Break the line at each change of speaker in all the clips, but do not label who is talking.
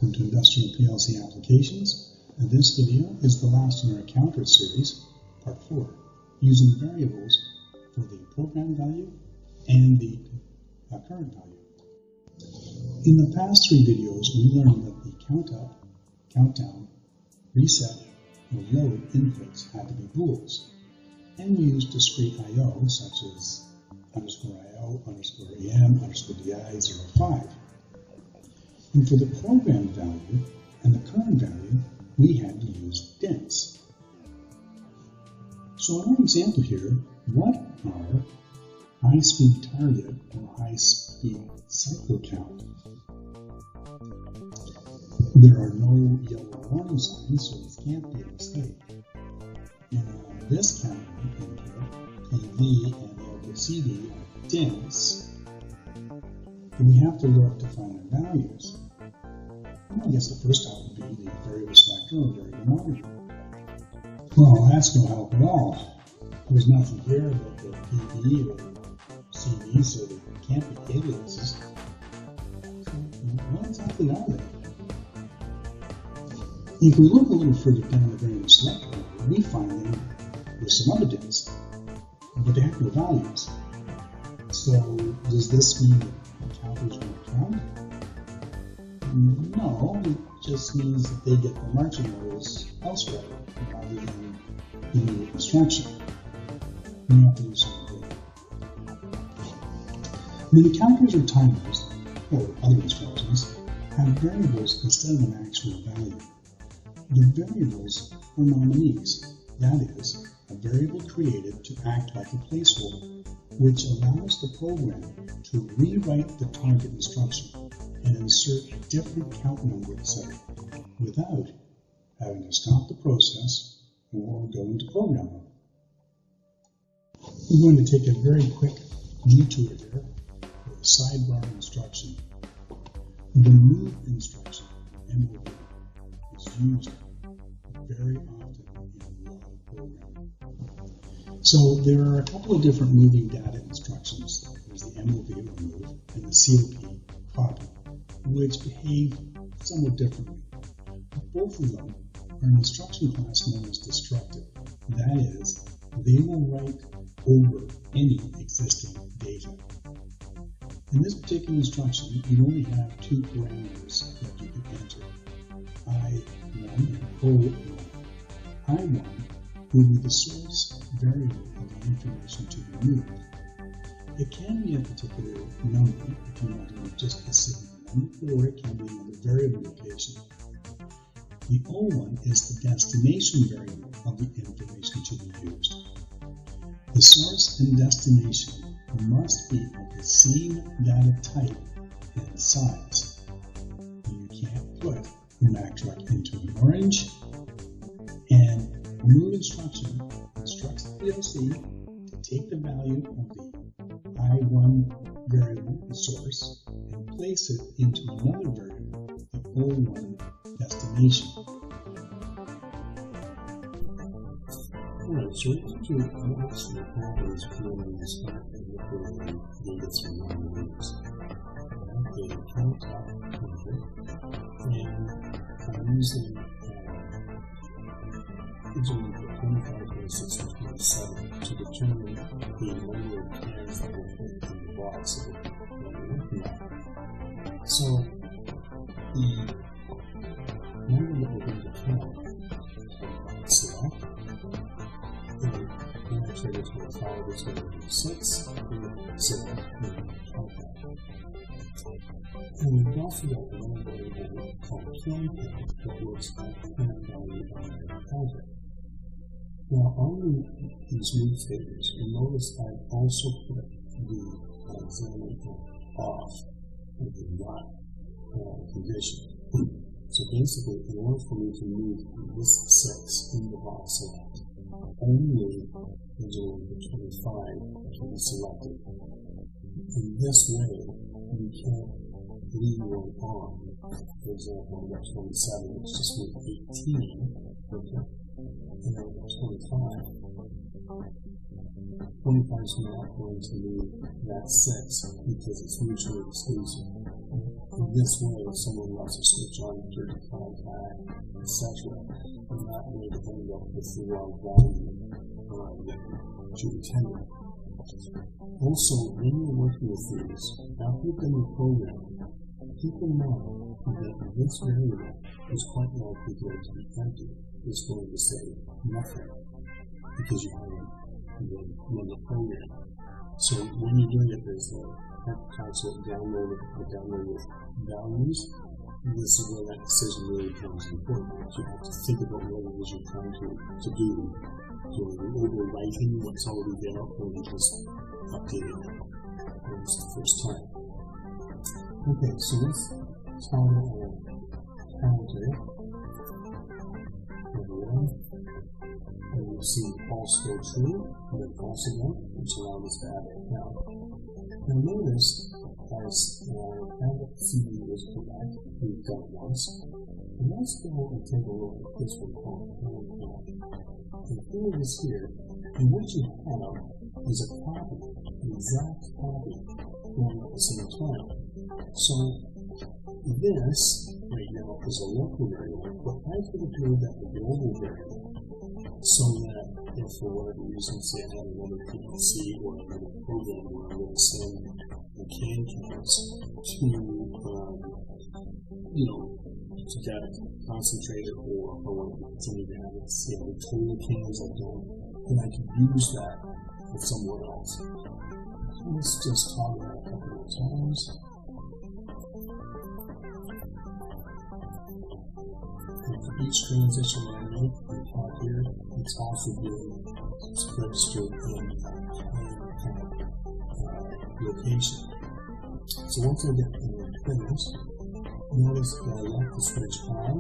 Welcome to Industrial PLC Applications, and this video is the last in our counter series, part 4, using variables for the program value and the current value. In the past 3 videos, we learned that the count up, count down, reset, or load inputs had to be booleans, and we used discrete I/O such as _IO, _AM, _DI, 05. And for the program value and the current value, we had to use dints. So in our example here, what are high-speed target or high-speed cycle count? There are no yellow warning signs, so this can't be a mistake. And this counter input, PV and LCD, are dints, and we have to look to find their values. Well, I guess the first step would be the variable selector or variable monitor. Well, that's no help at all. There's nothing here about the PV or CD, so they can't be aliases. So, what exactly are they? If we look a little further down the variable selector, we find there's some other dints, but they have no values. So, does this mean that counters won't count? No, it just means that they get the marching orders elsewhere rather than immediate instruction. We have to do something. When the counters or timers, or other instructions, have variables instead of an actual value, the variables are nominees. That is, a variable created to act like a placeholder, which allows the program to rewrite the target instruction and insert a different count number, etc., without having to stop the process or go into program mode. We're going to take a very quick detour here with a sidebar instruction. The move instruction, MOV, is used very often in a lot of programming. So there are a couple of different moving data instructions. There's the MOV or move and the COP, copy, which behave somewhat differently. Both of them are an instruction class known as destructive. That is, they will write over any existing data. In this particular instruction, you only have 2 parameters that you can enter, I1 and O1. I1 will be the source variable of the information to be moved. It can be a particular number if you want to know just a single number, or it can be another variable location. The O1 is the destination variable of the information to be used. The source and destination must be of the same data type and size. You can't put a Mack truck into an orange, and move instruction instructs the PLC to take the value of the I1 variable, the source, and place it into another variable, the O1 destination.
Alright, so we have to actually always when we start manipulating data through nominees. They count up and I'm using the 25, 26, and 27 to determine the number of cans that will fit in the box that we're looking at. So the number that we're going to count, select, then I trigger 25 is going to be 6, and 7, and count that. And we've also got one variable called count that looks at the current value of the counter. Now on these move statements, you'll notice I've also put the examine off of the not condition. So basically, in order for me to move this 6 in the box select, only the 25 can be selected. In this way, you can't leave one on. For example, I've got 27, let's just move 18, okay? And then 25. 25 is not going to move that 6 because it's mutually exclusive. In this way, if someone wants to switch on dirty contact, etc., they're not going to end up with the wrong value to the tender. Also, when you're working with these, after you've done your program, keep in mind that this variable is quite likely going to be empty. It's going to say nothing because you haven't run the program. So when you're doing it, there's the console download with values. And this is where that decision really becomes important. You have to think about what it is you're trying to do. So you're overwriting what's already there, or you're just updating it. It's the first time. Okay, so let's toggle our counter. And we'll see false go true, and then false again, which allows us to add it now. Now notice, as our CD was correct, we've done it once. And let's go and take a look at this one called hand count. And here it is here, and what you have is a copy, an exact copy, going at the same time. So this, right now, is a local variable, but I could have made that a global variable, so that if for whatever reason, say I have another PLC or another program where I want to send the can counts to, to get concentrated, or if I want to continue to have it, say the total cans I've done, then I can use that with someone else. So let's just toggle that a couple of times. And for each transition I make in the top here, it's also being registered in location. So once I get finished, notice that I left the switch on.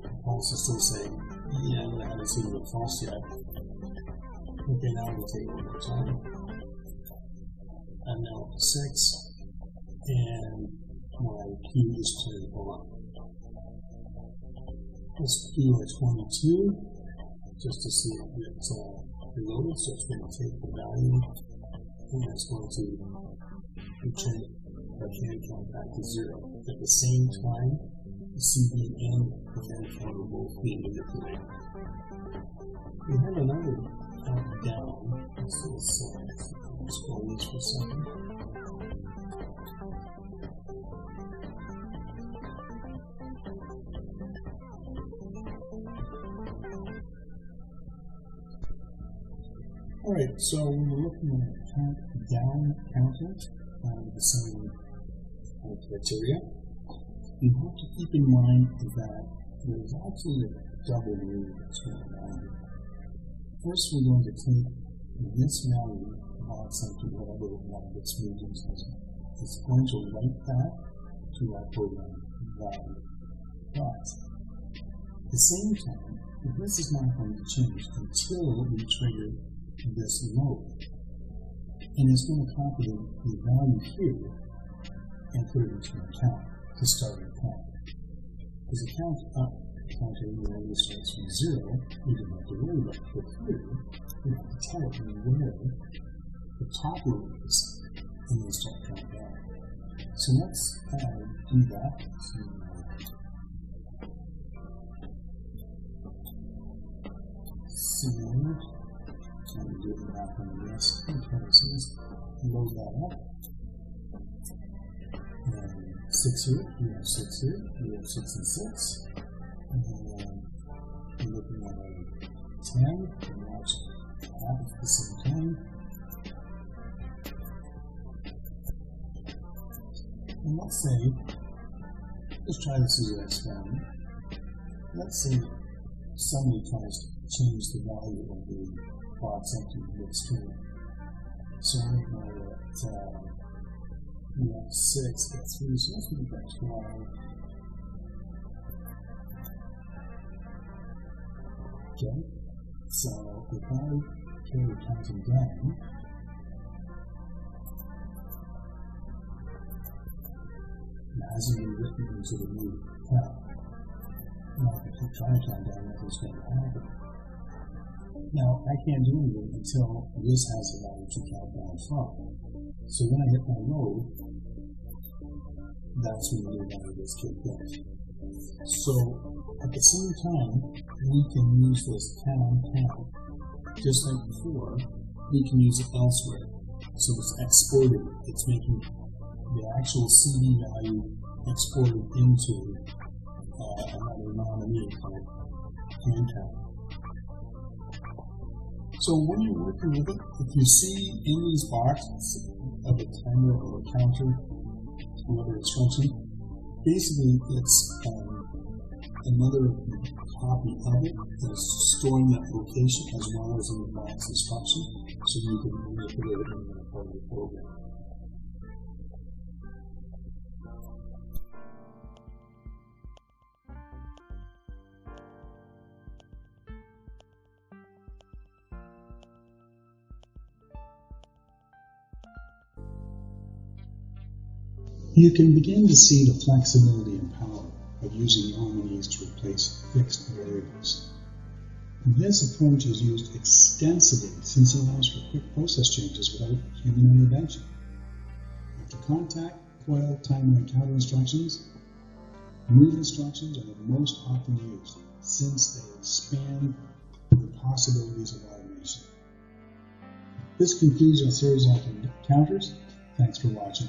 The pulse is still saying, yeah, but I haven't seen the false yet. Okay, now I'm going to take it one more time. I'm now at 6, and my key is turned on. Let's do a 22, just to see if it's reloaded. So it's going to take the value, and it's going to return our can count back to 0. At the same time, the CD and the can count are both being manipulated. We have another down. Let's scroll this for a second. Alright, so when we're looking at count down counter, the same criteria, you have to keep in mind that there's actually a double move that's going on here. First, we're going to take this value of something, whatever one gets moved into. It's going to write that to our program value. But at the same time, this is not going to change until we trigger this load. And it's going to copy the value here and put it into an account to start an account. Because the count up counter normally starts from 0, we don't have to worry about it. But here, we have to tell it where the top row is, and then start counting down. So let's do that. Similar. So I'm going to do the math on this. Okay, so let's load that up. And 6 here, we have 6 here, we have 6 and 6. And we're looking at a 10, and watch it happen at the same time. And let's say, let's try to see what it's found. Let's say somebody tries to change the value of the box empty to the string. So right now we're at we have 6, that's 3, so let's make that 12. Okay, so if I carry counting down, it hasn't been written into the new count. Now if I keep trying to count down, nothing's going to happen. Now I can't do anything until this has a value to count down from. So when I hit my load, that's when the new value gets kicked in. So at the same time, we can use this pound, just like before, we can use it elsewhere. So it's exported, it's making the actual CD value exported into another nominee called handcount. So when you're working with it, if you see in these boxes of a timer or a counter, another instruction, basically it's another copy of it that's storing that location as well as in the box instruction, so you can manipulate it in that part of the program.
You can begin to see the flexibility and power of using nominees to replace fixed variables. This approach is used extensively since it allows for quick process changes without human intervention. After contact, coil, timer, and counter instructions, move instructions are the most often used since they expand the possibilities of automation. This concludes our series on counters. Thanks for watching.